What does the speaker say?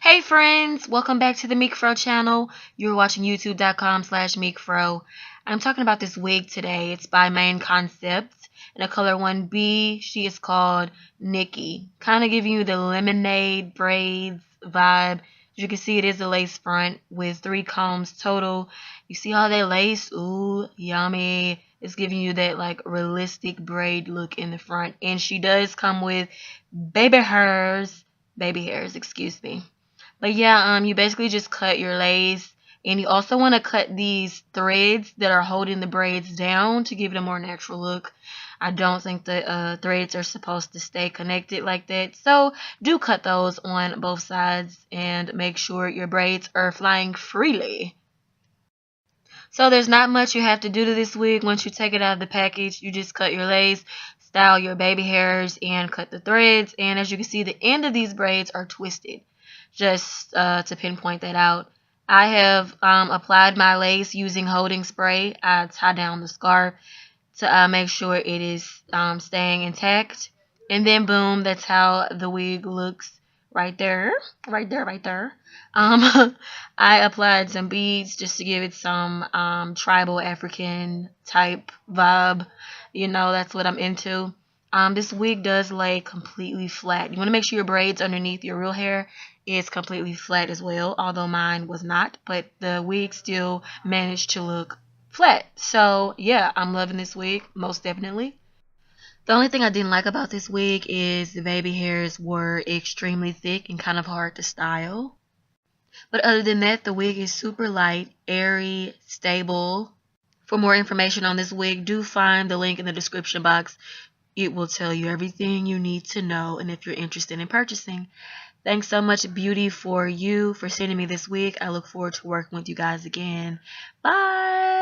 Hey friends, welcome back to the MeekFro channel. You're watching youtube.com/MeekFro. I'm talking about this wig today. It's by Main Concepts in a color 1B. She is called Nicki. Kind of giving you the lemonade braids vibe. As you can see, it is a lace front with 3 combs total. You see all that lace? Ooh, yummy. It's giving you that like realistic braid look in the front. And she does come with baby hairs. Baby hairs, excuse me. But yeah, you basically just cut your lace, and you also want to cut these threads that are holding the braids down to give it a more natural look. I don't think the threads are supposed to stay connected like that, so do cut those on both sides and make sure your braids are flying freely. So there's not much you have to do to this wig. Once you take it out of the package, you just cut your lace, style your baby hairs, and cut the threads. And as you can see, the end of these braids are twisted. Just to pinpoint that out. I have applied my lace using holding spray. I tie down the scarf to make sure it is staying intact. And then boom, that's how the wig looks right there. Right there, right there. I applied some beads just to give it some tribal African type vibe. You know, that's what I'm into. This wig does lay completely flat. You want to make sure your braids underneath your real hair is completely flat as well, although mine was not, but the wig still managed to look flat. So yeah, I'm loving this wig, most definitely. The only thing I didn't like about this wig is the baby hairs were extremely thick and kind of hard to style. But other than that, the wig is super light, airy, stable. For more information on this wig, do find the link in the description box. It will tell you everything you need to know, and if you're interested in purchasing. Thanks so much, Beauty, for sending me this wig. I look forward to working with you guys again. Bye!